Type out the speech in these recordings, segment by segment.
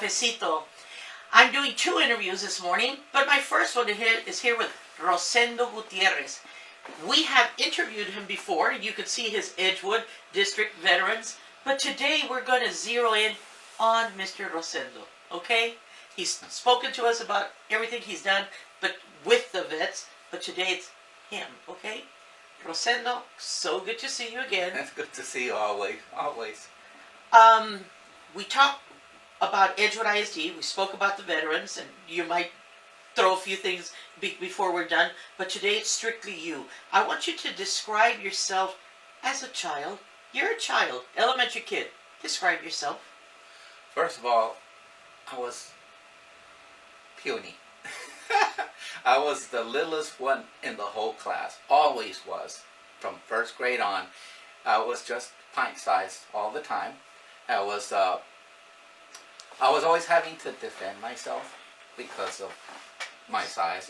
cafecito. I'm doing 2 interviews this morning, but my first one is here with Rosendo Gutierrez. We have interviewed him before. You could see his Edgewood District Veterans, but today we're going to zero in on Mr. Rosendo, okay? He's spoken to us about everything he's done, but with the vets, but today it's him, okay? Rosendo, so good to see you again. It's good to see you always. We talked about Edgewood ISD. We spoke about the veterans, and you might throw a few things before we're done, but today it's strictly you. I want you to describe yourself as a child. You're a child, elementary kid. Describe yourself. First of all, I was puny. I was the littlest one in the whole class. Always was. From first grade on, I was just pint-sized all the time. I was always having to defend myself because of my size.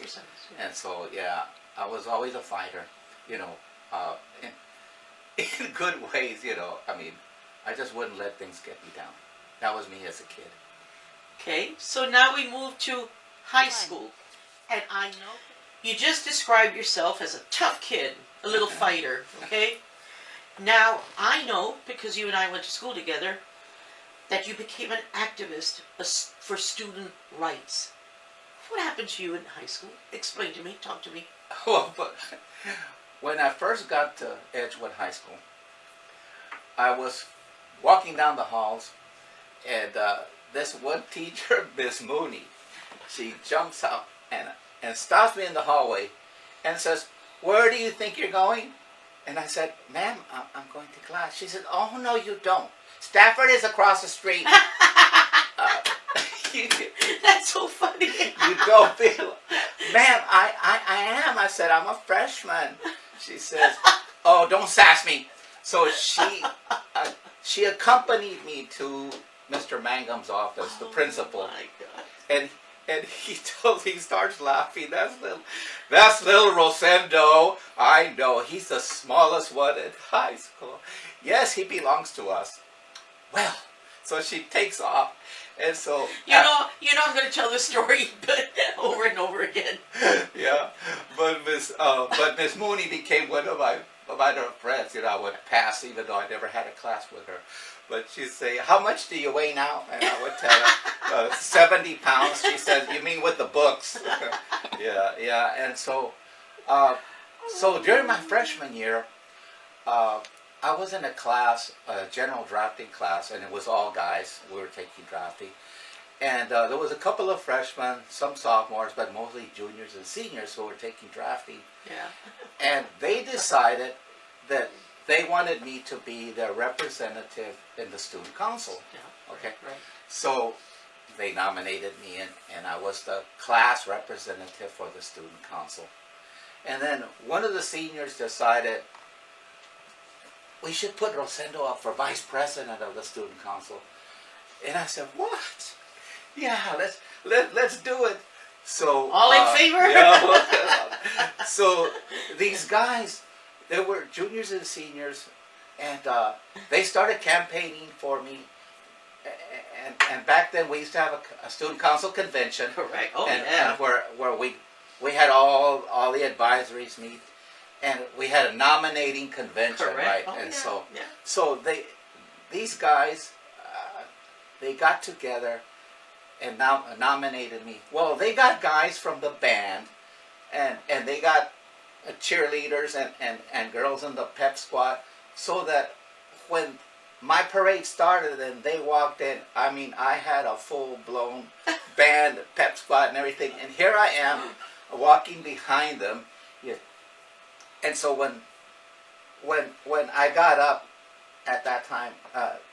And so, yeah, I was always a fighter, in good ways, I mean, I just wouldn't let things get me down. That was me as a kid. Okay, so now we move to high school. And I know you just described yourself as a tough kid, a little fighter, okay? Now, I know, because you and I went to school together, that you became an activist for student rights. What happened to you in high school? Explain to me, talk to me. Well, but when I first got to Edgewood High School, I was walking down the halls, and this one teacher, Miss Mooney, she jumps out and stops me in the hallway and says, "Where do you think you're going?" And I said, "Ma'am, I'm going to class." She said, "Oh, no, you don't. Stafford is across the street." That's so funny. You don't feel, "Ma'am, I am." I said, "I'm a freshman." She says, "Oh, don't sass me." So she accompanied me to Mr. Mangum's office, the principal. My God. And he starts laughing. That's little Rosendo. I know, he's the smallest one in high school. Yes, he belongs to us. Well, so she takes off, and so you know I'm going to tell this story, but over and over again. Yeah, but Miss Mooney became one of my friends. I would pass even though I never had a class with her. But she'd say, "How much do you weigh now?" And I would tell her, 70 pounds. She said, "You mean with the books?" Yeah. And so during my freshman year, I was in a class, a general drafting class, and it was all guys. We were taking drafting. And there was a couple of freshmen, some sophomores, but mostly juniors and seniors who were taking drafting. Yeah. And they decided that they wanted me to be their representative in the student council. Yeah. Okay. Right. So they nominated me, and I was the class representative for the student council. And then one of the seniors decided we should put Rosendo up for vice president of the student council. And I said, "What? Yeah, let's do it." So all in favor? So these guys, they were juniors and seniors, and they started campaigning for me. And back then we used to have a student council convention. Correct. Oh, and, yeah. And where we had all the advisories meet, and we had a nominating convention. Correct. Right? Oh, and yeah. so these guys, they got together and now nominated me. Well, they got guys from the band, and they got cheerleaders and girls in the pep squad, so that when my parade started and they walked in, I mean, I had a full-blown band, pep squad and everything, and here I am walking behind them. Yeah. And so when I got up at that time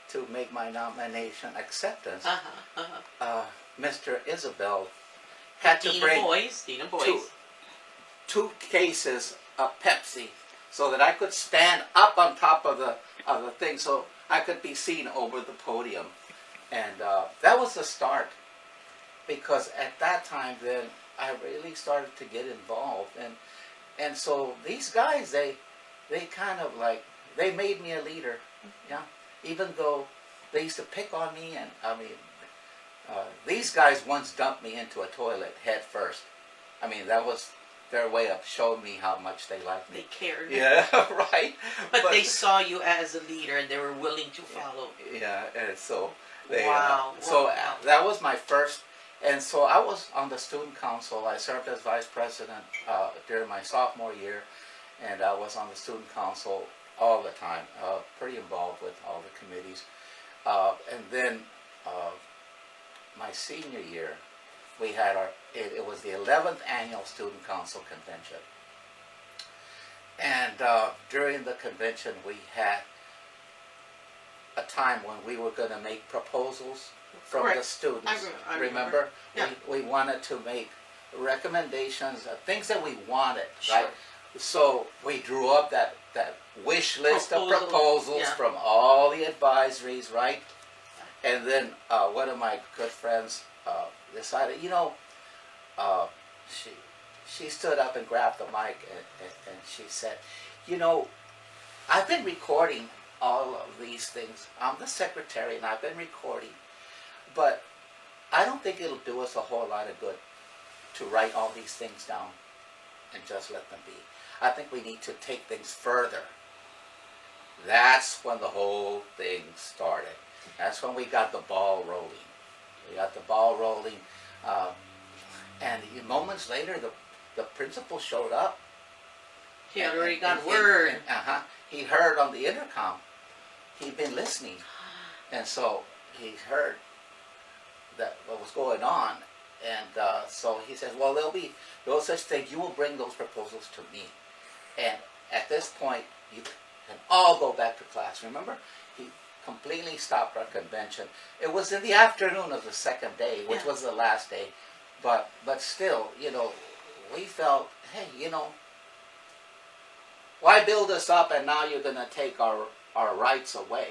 to make my nomination acceptance, Mr. Isabel had to bring Dean of Boys. two cases of Pepsi so that I could stand up on top of the thing so I could be seen over the podium. And that was the start, because at that time then I really started to get involved. And so these guys, they kind of like, they made me a leader, yeah. Even though they used to pick on me, and I mean, these guys once dumped me into a toilet head first. I mean, that was their way of showing me how much they liked me. They cared. Yeah, right. But they saw you as a leader, and they were willing to follow. Yeah, and so they. Wow. That was my first. And so I was on the student council. I served as vice president during my sophomore year, and I was on the student council all the time. Pretty involved with all the committees. And then my senior year, we had it was the 11th annual student council convention. And during the convention, we had a time when we were going to make proposals from Correct. the students. I remember? Yeah. We wanted to make recommendations, things that we wanted, Sure. right? So we drew up that wish list of proposals Yeah. from all the advisories, right? And then one of my good friends decided, she stood up and grabbed the mic and she said, I've been recording all of these things. I'm the secretary and I've been recording, but I don't think it'll do us a whole lot of good to write all these things down and just let them be. I think we need to take things further. That's when the whole thing started. That's when we got the ball rolling. We got the ball rolling, and moments later, the principal showed up. He had already got word. He heard on the intercom. He'd been listening, and so he heard that what was going on, and so he says, "Well, there'll be no such thing. You will bring those proposals to me, and at this point, you can all go back to class." Remember, he completely stopped our convention. It was in the afternoon of the second day, which was the last day, but still, we felt, hey, why build us up and now you're going to take our rights away?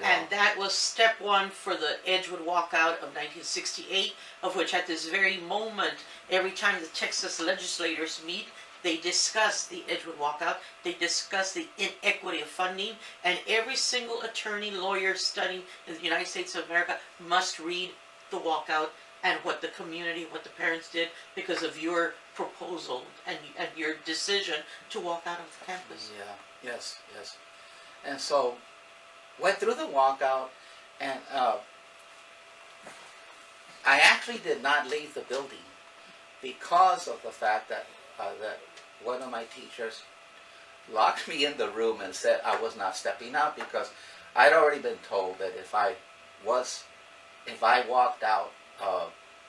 And that was step one for the Edgewood walkout of 1968, of which at this very moment, every time the Texas legislators meet, they discuss the Edgewood walkout, they discuss the inequity of funding, and every single attorney, lawyer studying in the United States of America must read the walkout and what the community, what the parents did because of your proposal and your decision to walk out of the campus. Yeah, yes. And so, went through the walkout, and I actually did not leave the building because of the fact that one of my teachers locked me in the room and said I was not stepping out because I'd already been told that if I walked out,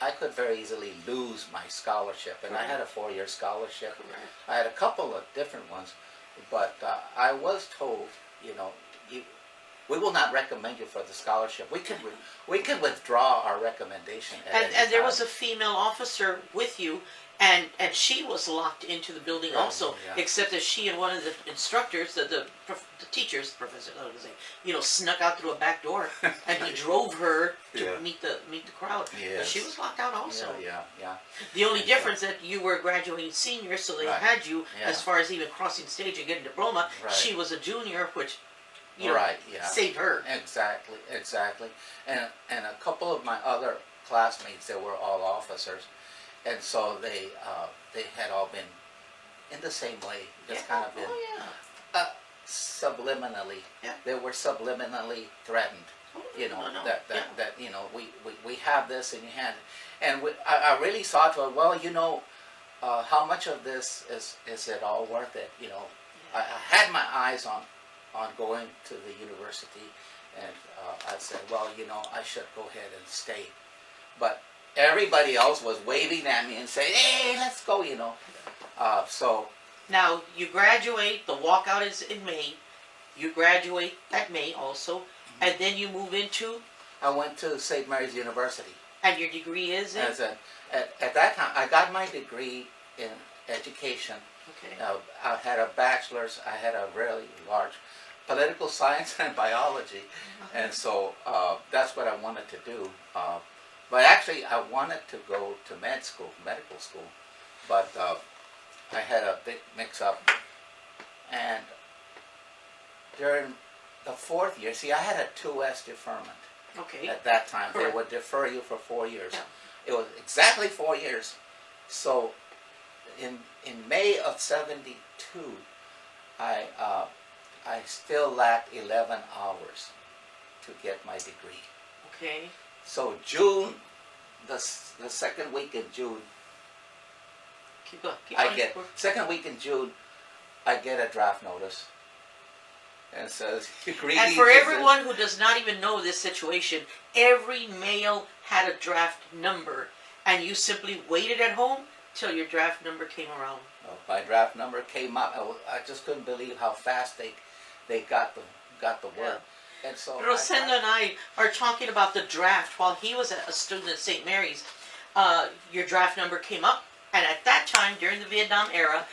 I could very easily lose my scholarship. And I had a 4-year scholarship. Correct. I had a couple of different ones, but I was told, we will not recommend you for the scholarship. We can withdraw our recommendation at any And there time. was a female officer with you, and she was locked into the building also, yeah. except that she and one of the instructors, the teachers, professor, I would say, snuck out through a back door, and he drove her to meet the crowd. But she was locked out also. Yeah. The only difference that you were a graduating senior, so they had you as far as even crossing stage and getting a diploma. Right. She was a junior, which saved her. Exactly. And a couple of my other classmates, they were all officers, and so they had all been in the same way, just kind of been subliminally. Yeah. They were subliminally threatened. That we have this in your hand, and I really saw to it. Well, how much of this is it all worth it? I had my eyes on going to the university, and I said, well, I should go ahead and stay. But everybody else was waving at me and saying, hey, let's go, So. Now, you graduate, the walkout is in May. You graduate that May also, and then you move into? I went to St. Mary's University. And your degree is in? At that time, I got my degree in education. Okay. I had a bachelor's, I had a really large political science and biology, and so that's what I wanted to do. But actually, I wanted to go to medical school, but I had a big mix-up. And during the 4th year, see, I had a 2S deferment. Okay. At that time, Correct. they would defer you for 4 years. Yeah. It was exactly 4 years. So, in May of '72, I still lacked 11 hours to get my degree. Okay. So June, the second week in June, Keep going. Keep I going. get second week in June, I get a draft notice, and it says, "Greetings." And for everyone who does not even know this situation, every mail had a draft number, and you simply waited at home till your draft number came around. My draft number came up. I just couldn't believe how fast they got the word. And so Rosendo and I are talking about the draft while he was a student at St. Mary's. Your draft number came up, and at that time, during the Vietnam era,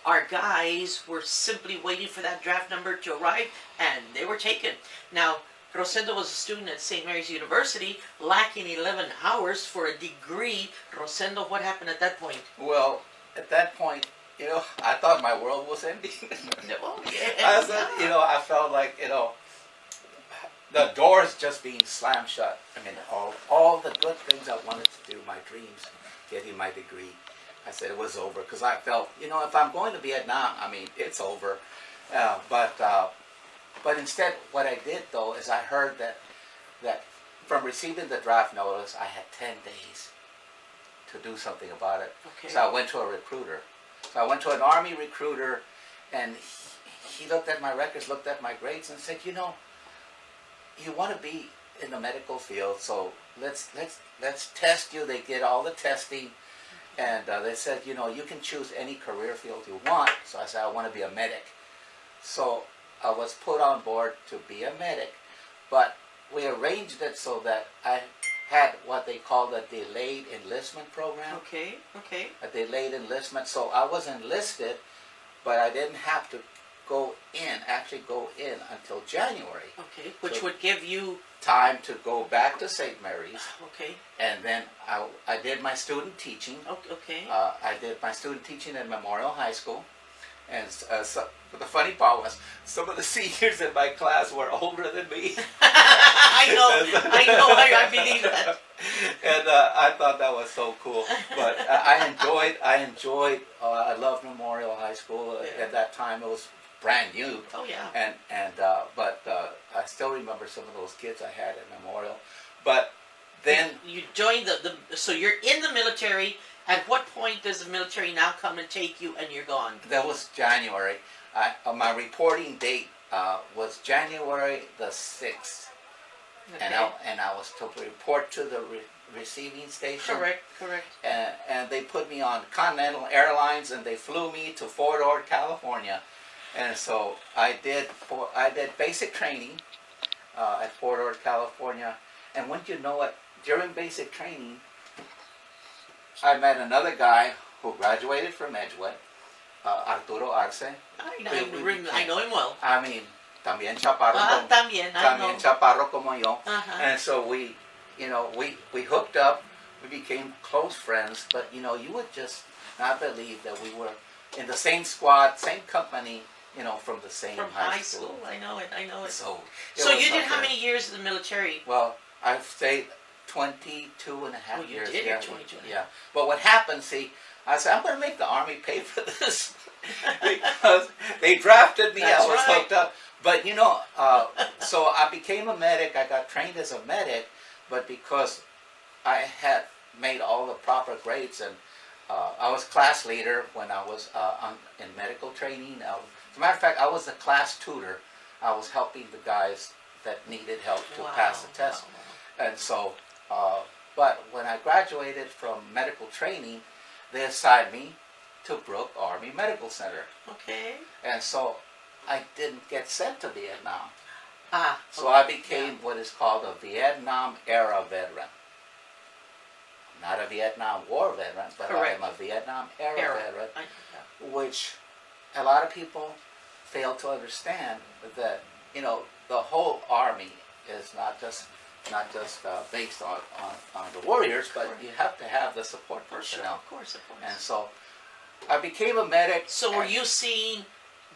our guys were simply waiting for that draft number to arrive, and they were taken. Now, Rosendo was a student at St. Mary's University, lacking 11 hours for a degree. Rosendo, what happened at that point? Well, at that point, I thought my world was ending. Oh, yeah. I felt like, the doors just being slammed shut. I mean, all the good things I wanted to do, my dreams, getting my degree, I said it was over, because I felt, if I'm going to Vietnam, I mean, it's over. But instead, what I did, though, is I heard that from receiving the draft notice, I had 10 days to do something about it. Okay. So I went to a recruiter. So I went to an Army recruiter, and he looked at my records, looked at my grades, and said, you want to be in the medical field, so let's test you. They did all the testing, and they said, you can choose any career field you want. So I said, I want to be a medic. So I was put on board to be a medic, but we arranged it so that I had what they call a delayed enlistment program. Okay. A delayed enlistment. So I was enlisted, but I didn't have to actually go in until January. Okay, which So- would give you... Time to go back to St. Mary's, Okay. and then I did my student teaching. Okay. I did my student teaching at Memorial High School, and but the funny part was some of the seniors in my class were older than me. I believe that. And I thought that was so cool. But I loved Memorial High School. Yeah. At that time, it was brand new. Oh, yeah. But I still remember some of those kids I had at Memorial. But then You joined so you're in the military. At what point does the military now come and take you and you're gone? that was January. My reporting date was January the 6th. Okay. And I was to report to the receiving station. Correct. And they put me on Continental Airlines, and they flew me to Fort Ord, California. And so I did basic training at Fort Ord, California. And wouldn't you know it, during basic training, I met another guy who graduated from Edgewood, Arturo Arce. I know him well. I mean, también chaparro, También, I know. también chaparro como yo. Uh-huh. And so we hooked up. We became close friends. But you would just not believe that we were in the same squad, same company. From the same From high school. I know it. So So it was you did how something. many years in the military? Well, I've stayed 22 and a half Oh, you years. did? Yeah, 22 and a yeah. But what happened, see, I said, I'm going to make the Army pay for this. Because they drafted me. That's I was right. hooked up. But, so I became a medic. I got trained as a medic. But because I had made all the proper grades, and I was class leader when I was in medical training. As a matter of fact, I was the class tutor. I was helping the guys that needed help to pass the test. Wow. And so, but when I graduated from medical training, they assigned me to Brooke Army Medical Center. Okay. And so I didn't get sent to Vietnam. So okay. I became what is called a Vietnam era veteran. Not a Vietnam War veteran, but Correct. I am a Vietnam era veteran, which a lot of people fail to understand that, the whole Army is not just based on the warriors, but you have to have the support Sure, personnel. of course. And so I became a medic. So were you seeing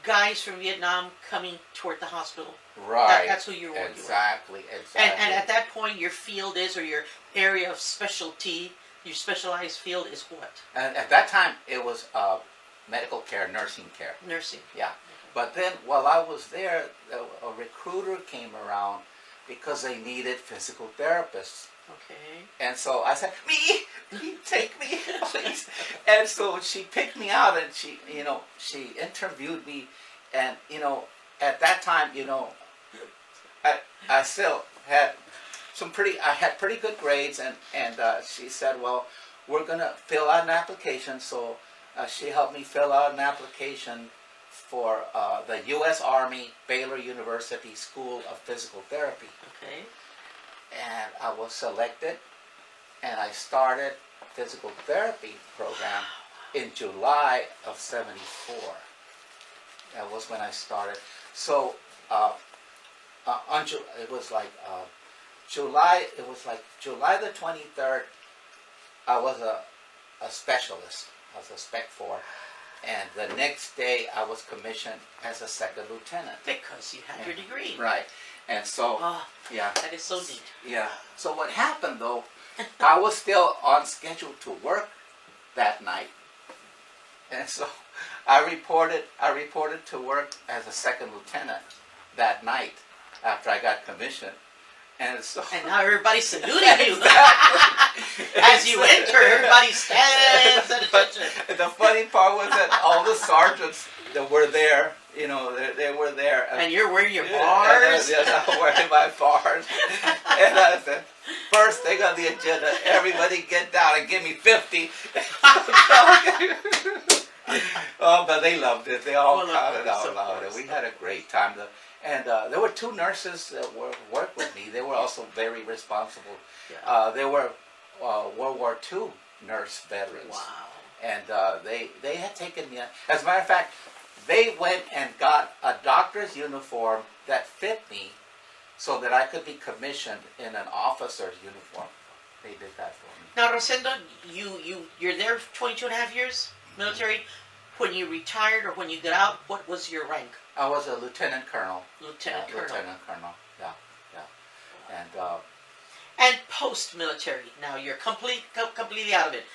guys from Vietnam coming toward the hospital. Right. That's who you were. Exactly. And at that point, your field is, or your area of specialty, your specialized field is what? And at that time, it was medical care, nursing care. Nursing. Yeah. But then, while I was there, a recruiter came around because they needed physical therapists. Okay. And so I said, me, take me, please. And so she picked me out, and she interviewed me, and at that time, I still had I had pretty good grades, and she said, well, we're gonna fill out an application. So she helped me fill out an application for the U.S. Army Baylor University School of Physical Therapy. Okay. And I was selected, and I started physical therapy program in July of '74. That was when I started. So it was like July. It was like July the 23rd. I was a specialist. I was a Spec 4. And the next day, I was commissioned as a second lieutenant. Because you had your degree. Right. And so, yeah. That is so neat. Yeah. So what happened, though, I was still on schedule to work that night. And so I reported to work as a second lieutenant that night after I got commissioned. And so, and now everybody's saluting you. As you enter, everybody stands at attention. But the funny part was that all the sergeants that were there, they were there. And you're wearing your bars? Yes, I'm wearing my bars. And I said, first thing on the agenda, everybody get down and give me 50. Oh, but they loved it. They all counted out loud. And we had a great time. And there were two nurses that worked with me. They were also very responsible. Yeah. They were World War II nurse veterans. Wow. And they had taken me. As a matter of fact, they went and got a doctor's uniform that fit me so that I could be commissioned in an officer's uniform. They did that for me. Now, Rosendo, you're there 22 and a half years, military. When you retired or when you got out, what was your rank? I was a lieutenant colonel. Lieutenant colonel. Lieutenant colonel, yeah. And post-military, now you're completely out of it.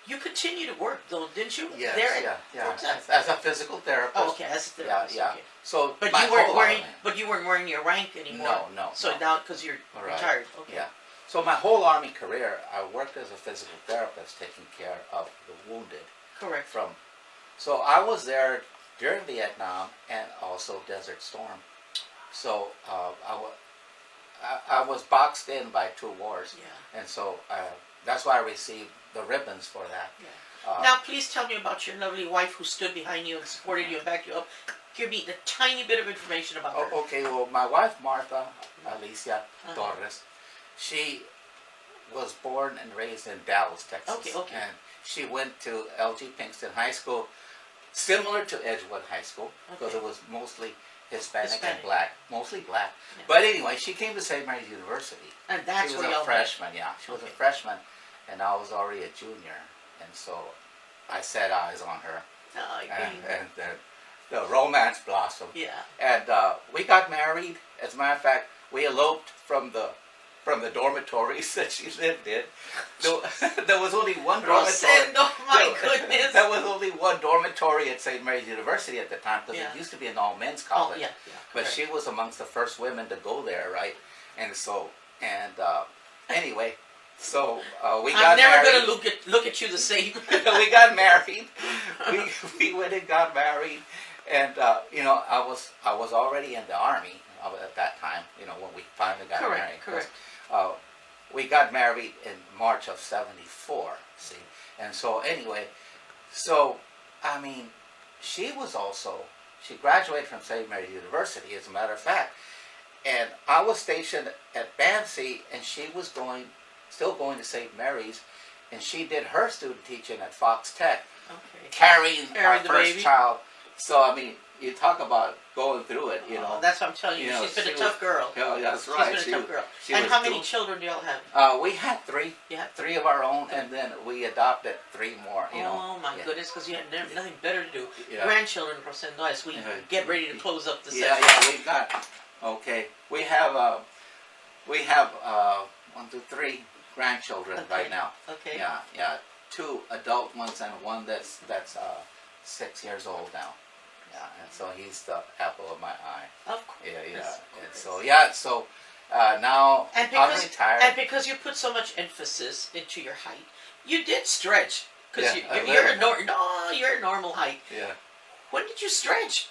You continue to work, though, didn't you? Yes, there as a physical therapist. Oh, okay, as a therapist. Yeah. Okay. So, but you weren't wearing your rank anymore. No. So now, because you're retired. Okay. Yeah. So my whole Army career, I worked as a physical therapist, taking care of the wounded. Correct. So I was there during Vietnam and also Desert Storm. So I was boxed in by 2 wars. Yeah. And so that's why I received the ribbons for that. Yeah. Now, please tell me about your lovely wife who stood behind you and supported you and backed you up. Give me the tiny bit of information about her. Okay, well, my wife, Martha Alicia Torres, she was born and raised in Dallas, Texas. Okay. And she went to L.G. Pinkston High School, similar to Edgewood High School, because it was mostly Hispanic and black, mostly black. Yeah. But anyway, she came to St. Mary's University. And that's she was a freshman, She was a freshman, and I was already a junior. And so I set eyes on her. Oh, and the romance blossomed. Yeah. And we got married. As a matter of fact, we eloped from the dormitories that she lived in. There was only one dormitory. Rosendo, my goodness. There was only one dormitory at St. Mary's University at the time, because it used to be an all-men's college. Oh, yeah. But she was amongst the first women to go there, right? And so, anyway, so we got married. I'm never going to look at you the same. We got married. We went and got married. And, I was already in the Army at that time, when we finally got married. Correct. We got married in March of '74, see. And so anyway, she graduated from St. Mary's University, as a matter of fact. And I was stationed at Bancy, and she was still going to St. Mary's, and she did her student teaching at Fox Tech, carrying our first child. So, you talk about going through it, you know. That's what I'm telling you. You know, She's been she a tough girl. Yeah, that's right. She's been a tough girl. She And was how many doing- children do y'all have? We had three. You have Three of our own, and then we adopted three more, you know. Oh my Yeah. goodness, because you had nothing better to do. Yeah. Grandchildren, Rosendo, as we get ready to close up the session. Yeah, we've got, okay, we have 1, 2, 3 grandchildren Okay. right now. Okay. Yeah, 2 adult ones and one that's 6 years old now. Yeah, and so he's the apple of my eye. Of course. Yeah. And so now And I'm because, retired. and because you put so much emphasis into your height, you did stretch. Because Yeah, a you're little. you're a normal height. Yeah. When did you stretch?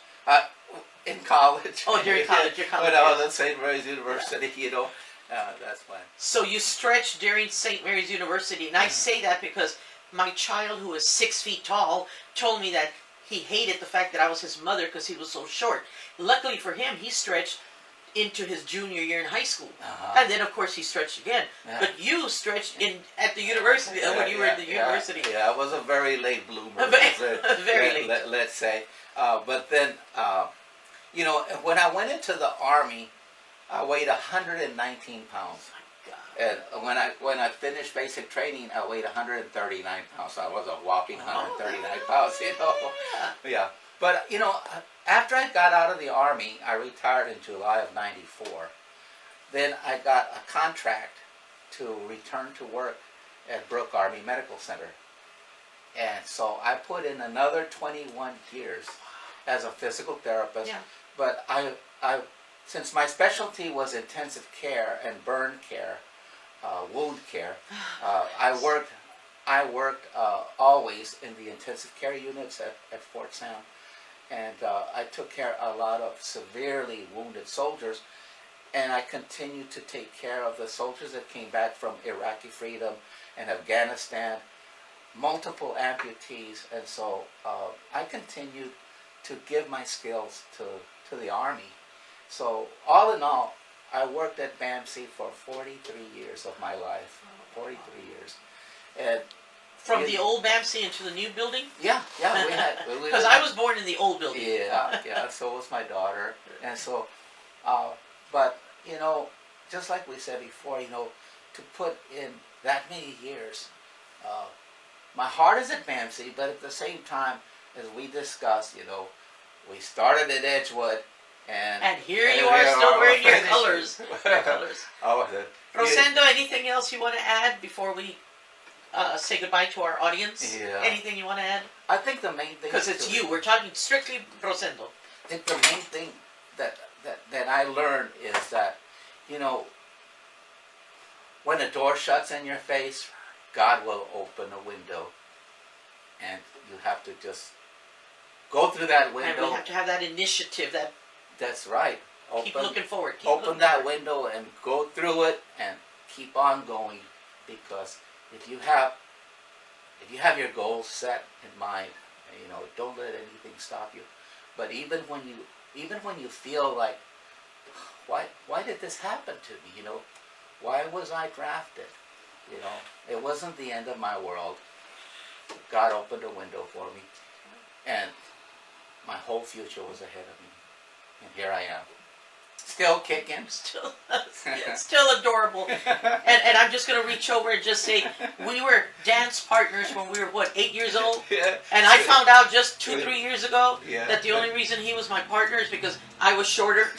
In college. Oh, during college, your college When I years. was at St. Mary's University, you know, that's when. So you stretched during St. Mary's University, and I say that because my child, who is 6 feet tall, told me that he hated the fact that I was his mother because he was so short. Luckily for him, he stretched into his junior year in high school, and then of course he stretched again. Yeah. But you stretched at the university when you were at the university. Yeah, I was a very late bloomer. Very late. Let's say. But then, you know, when I went into the Army, I weighed 119 pounds. And when I finished basic training, I weighed 139 pounds. So I was a whopping 139 pounds, you know. Yeah. But, you know, after I got out of the Army, I retired in July of '94. Then I got a contract to return to work at Brooke Army Medical Center. And so I put in another 21 years as a physical therapist. Yeah. But I since my specialty was intensive care and burn care, wound care, I worked always in the intensive care units at Fort Sam, and I took care of a lot of severely wounded soldiers, and I continued to take care of the soldiers that came back from Iraqi freedom and Afghanistan, multiple amputees, and so I continued to give my skills to the Army. So all in all, I worked at BAMC for 43 years of my life. 43 years. And From the old BAMC into the new building? yeah, we had. Because I was born in the old building. Yeah, so was my daughter. And so, but, you know, just like we said before, you know, to put in that many years, my heart is at BAMC, but at the same time, as we discussed, you know, we started at Edgewood, and here you are still wearing your colors. Rosendo, anything else you want to add before we say goodbye to our audience? Yeah. Anything you want to add? I think the main thing, Because it's you. We're talking strictly Rosendo. I think the main thing that I learned is that, you know, when a door shuts in your face, God will open a window, and you have to just go through that window. And we have to have that initiative, that That's right. keep looking forward. Open that window and go through it and keep on going, because if you have your goals set in mind, you know, don't let anything stop you. But even when you feel like, why did this happen to me? You know, why was I drafted? You know, it wasn't the end of my world. God opened a window for me, and my whole future was ahead of me. And here I am, still kicking. Still adorable. And I'm just going to reach over and just say, we were dance partners when we were, 8 years old? Yeah. And I found out just 2-3 years ago Yeah. that the only reason he was my partner is because I was shorter.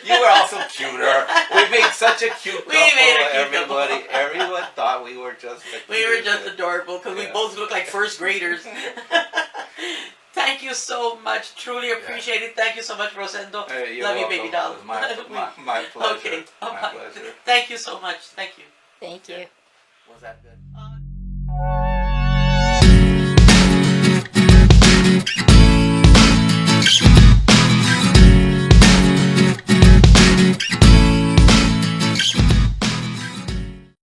You were also cuter. We made such a cute couple. We made a cute couple. Everyone thought we were just. We were just adorable because we both looked like first graders. Thank you so much. Truly appreciate it. Thank you so much, Rosendo. You're Love welcome. you, baby doll. It was my pleasure. Okay. My pleasure. Thank you so much. Thank you. Thank you. Was that good?